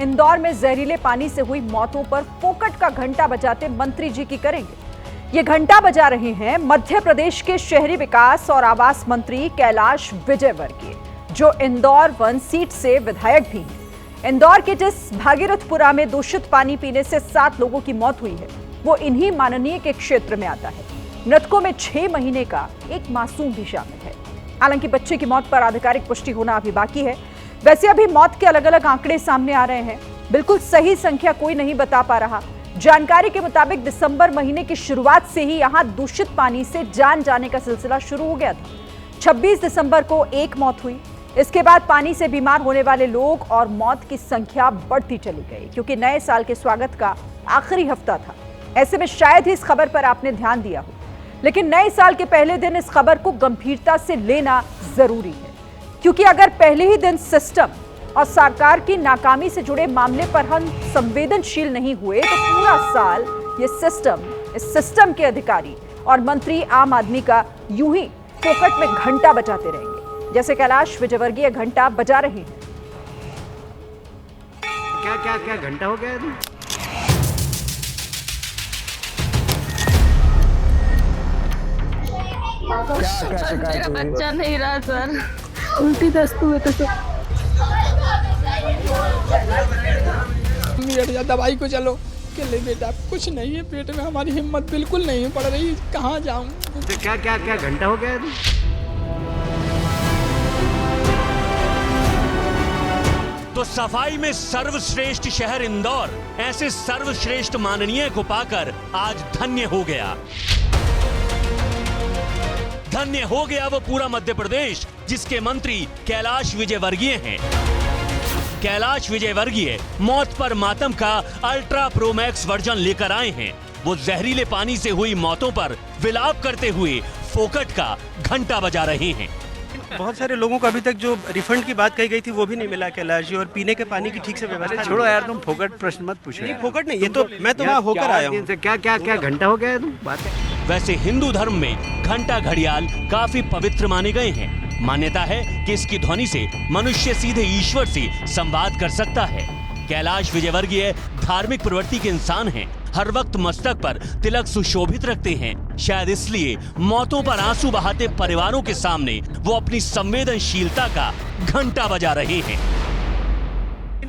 इंदौर में जहरीले पानी से हुई मौतों पर फोकट का घंटा बजाते मंत्री जी की करेंगे। ये घंटा बजा रहे हैं मध्य प्रदेश के शहरी विकास और आवास मंत्री कैलाश विजयवर्गीय, जो इंदौर 1 सीट से विधायक भी हैं। इंदौर के जिस भागीरथपुरा में दूषित पानी पीने से 7 लोगों की मौत हुई है, वो इन्हीं माननीय के क्षेत्र में आता है। मृतकों में 6 महीने का एक मासूम भी शामिल है। हालांकि बच्चे की मौत पर आधिकारिक पुष्टि होना अभी बाकी है। वैसे अभी मौत के अलग अलग आंकड़े सामने आ रहे हैं, बिल्कुल सही संख्या कोई नहीं बता पा रहा। जानकारी के मुताबिक दिसंबर महीने की शुरुआत से ही यहां दूषित पानी से जान जाने का सिलसिला शुरू हो गया था। 26 दिसंबर को एक मौत हुई। इसके बाद पानी से बीमार होने वाले लोग और मौत की संख्या बढ़ती चली गई, क्योंकि नए साल के स्वागत का आखिरी हफ्ता था। ऐसे में शायद ही इस खबर पर आपने ध्यान दिया हो, लेकिन नए साल के पहले दिन इस खबर को गंभीरता से लेना जरूरी है, क्योंकि अगर पहले ही दिन सिस्टम और सरकार की नाकामी से जुड़े मामले पर हम संवेदनशील नहीं हुए तो पूरा साल ये इस सिस्टम के अधिकारी और मंत्री आम आदमी का यूं ही फोकट में घंटा बजाते रहेंगे, जैसे कैलाश विजयवर्गीय घंटा बजा रहे हैं। क्या घंटा हो गया? मेरा बच्चा नहीं रहा सर, उल्टी दस्त हुए तो सर दवाई को चलो कि ले बेटा, कुछ नहीं है पेट में, हमारी हिम्मत बिल्कुल नहीं पड़ रही, कहाँ जाऊँ? क्या घंटा हो गया? तो सफाई में सर्वश्रेष्ठ शहर इंदौर ऐसे सर्वश्रेष्ठ माननीय को पाकर आज धन्य हो गया। धन्य हो गया वो पूरा मध्य प्रदेश, जिसके मंत्री कैलाश विजयवर्गीय हैं। कैलाश विजयवर्गीय मौत पर मातम का अल्ट्रा प्रो मैक्स वर्जन लेकर आए हैं। वो जहरीले पानी से हुई मौतों पर विलाप करते हुए फोकट का घंटा बजा रहे हैं। बहुत सारे लोगों को अभी तक जो रिफंड की बात कही गई थी वो भी नहीं मिला कैलाश जी, और पीने के पानी की ठीक से व्यवस्था। छोड़ो यार, तुम फोकट प्रश्न मत पूछो। नहीं फोकट नहीं, ये तो मैं तो वहाँ होकर आया हूँ। क्या घंटा हो गया? बात है। वैसे हिंदू धर्म में घंटा घड़ियाल काफी पवित्र माने गए हैं। मान्यता है कि इसकी ध्वनि से मनुष्य सीधे ईश्वर से संवाद कर सकता है। कैलाश विजयवर्गीय धार्मिक प्रवृत्ति के इंसान हैं। हर वक्त मस्तक पर तिलक सुशोभित रखते हैं। शायद इसलिए मौतों पर आंसू बहाते परिवारों के सामने वो अपनी संवेदनशीलता का घंटा बजा रहे हैं।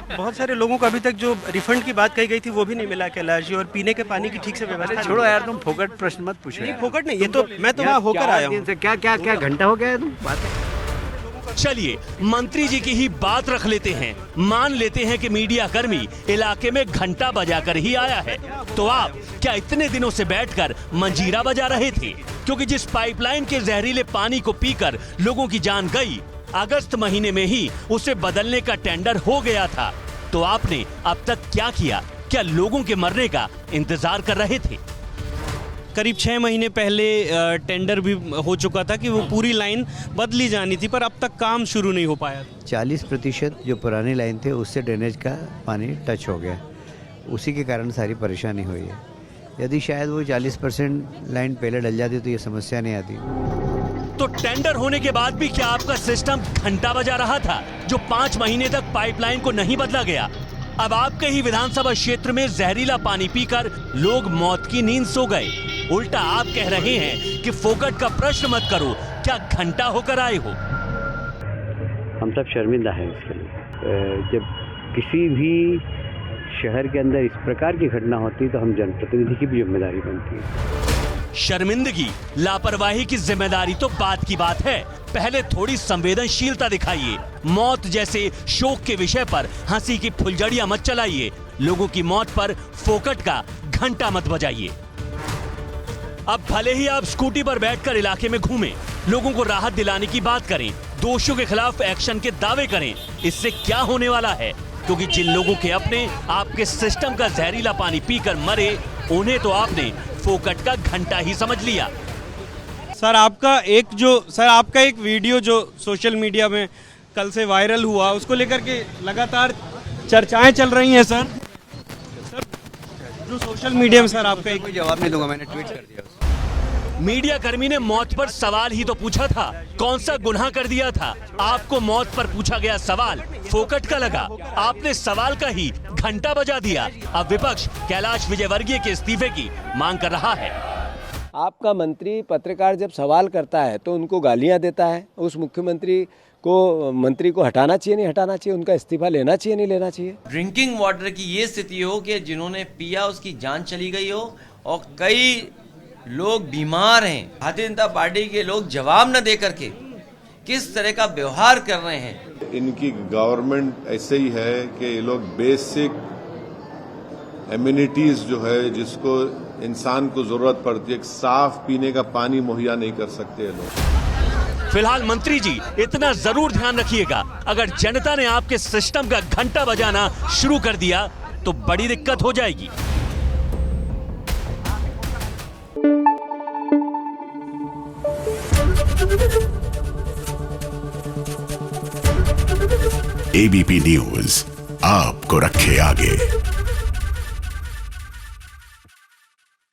बहुत सारे लोगों को अभी तक जो रिफंड की बात कही गई थी वो भी नहीं मिला कैलाश जी, और पीने के पानी की ठीक से व्यवस्था। छोड़ो यार, तुम फोकट प्रश्न मत पूछो। नहीं फोकट नहीं, ये तो मैं तो वहाँ होकर आया हूँ। क्या घंटा हो गया? बात है। चलिए मंत्री जी की ही बात रख लेते हैं। मान लेते हैं कि मीडिया कर्मी इलाके में घंटा बजाकर ही आया है, तो आप क्या इतने दिनों से बैठकर मंजीरा बजा रहे थे? क्योंकि जिस पाइपलाइन के जहरीले पानी को पीकर लोगों की जान गई, अगस्त महीने में ही उसे बदलने का टेंडर हो गया था। तो आपने अब तक क्या किया? क्या लोगों के मरने का इंतजार कर रहे थे? करीब 6 महीने पहले टेंडर भी हो चुका था कि वो पूरी लाइन बदली जानी थी, पर अब तक काम शुरू नहीं हो पाया। 40% जो पुरानी लाइन थे उससे ड्रेनेज का पानी टच हो गया, उसी के कारण सारी परेशानी हुई है। यदि शायद वो 40% लाइन पहले डल जाती तो ये समस्या नहीं आती। तो टेंडर होने के बाद भी क्या आपका सिस्टम घंटा बजा रहा था, जो 5 महीने तक पाइपलाइन को नहीं बदला गया? अब आपके ही विधानसभा क्षेत्र में जहरीला पानी पीकर लोग मौत की नींद सो गए। उल्टा आप कह रहे हैं कि फोकट का प्रश्न मत करो, क्या घंटा होकर आए हो? हम सब शर्मिंदा हैं इसके लिए। जब किसी भी शहर के अंदर इस प्रकार की घटना होती है तो हम जनप्रतिनिधि की भी जिम्मेदारी बनती है। शर्मिंदगी, लापरवाही की जिम्मेदारी तो बात की बात है, पहले थोड़ी संवेदनशीलता दिखाइए। मौत जैसे शोक के विषय पर हंसी की फुलझड़ियां मत चलाइए। लोगों की मौत पर फोकट का घंटा मत बजाइए। अब भले ही आप स्कूटी पर बैठकर इलाके में घूमें, लोगों को राहत दिलाने की बात करें, दोषियों के खिलाफ एक्शन के दावे करें, इससे क्या होने वाला है? क्योंकि जिन लोगों के अपने आपके सिस्टम का जहरीला पानी पीकर मरे, उन्हें तो आपने फोकट का घंटा ही समझ लिया। सर आपका एक वीडियो जो सोशल मीडिया में कल से वायरल हुआ, उसको लेकर के लगातार चर्चाएं चल रही हैं सर। जो सोशल मीडिया में सर आपका एक जवाब नहीं दूंगा, मैंने ट्वीट कर दिया। मीडिया कर्मी ने मौत पर सवाल ही तो पूछा था, कौन सा गुनाह कर दिया था? आपको मौत पर पूछा गया सवाल फोकट का लगा, आपने सवाल का ही घंटा बजा दिया। अब विपक्ष कैलाश विजयवर्गीय के इस्तीफे की मांग कर रहा है। आपका मंत्री पत्रकार जब सवाल करता है तो उनको गालियां देता है, उस मंत्री को हटाना चाहिए नहीं हटाना चाहिए, उनका इस्तीफा लेना चाहिए नहीं लेना चाहिए। ड्रिंकिंग वाटर की ये स्थिति हो कि जिन्होंने पिया उसकी जान चली गई हो और कई लोग बीमार हैं, भारतीय जनता पार्टी के लोग जवाब न दे करके किस तरह का व्यवहार कर रहे हैं। इनकी गवर्नमेंट ऐसे ही है कि ये लोग बेसिक एमिनिटीज जो है जिसको इंसान को जरूरत पड़ती है, साफ पीने का पानी मुहैया नहीं कर सकते ये लोग। फिलहाल मंत्री जी इतना जरूर ध्यान रखिएगा, अगर जनता ने आपके सिस्टम का घंटा बजाना शुरू कर दिया तो बड़ी दिक्कत हो जाएगी। एबीपी न्यूज आपको रखे आगे।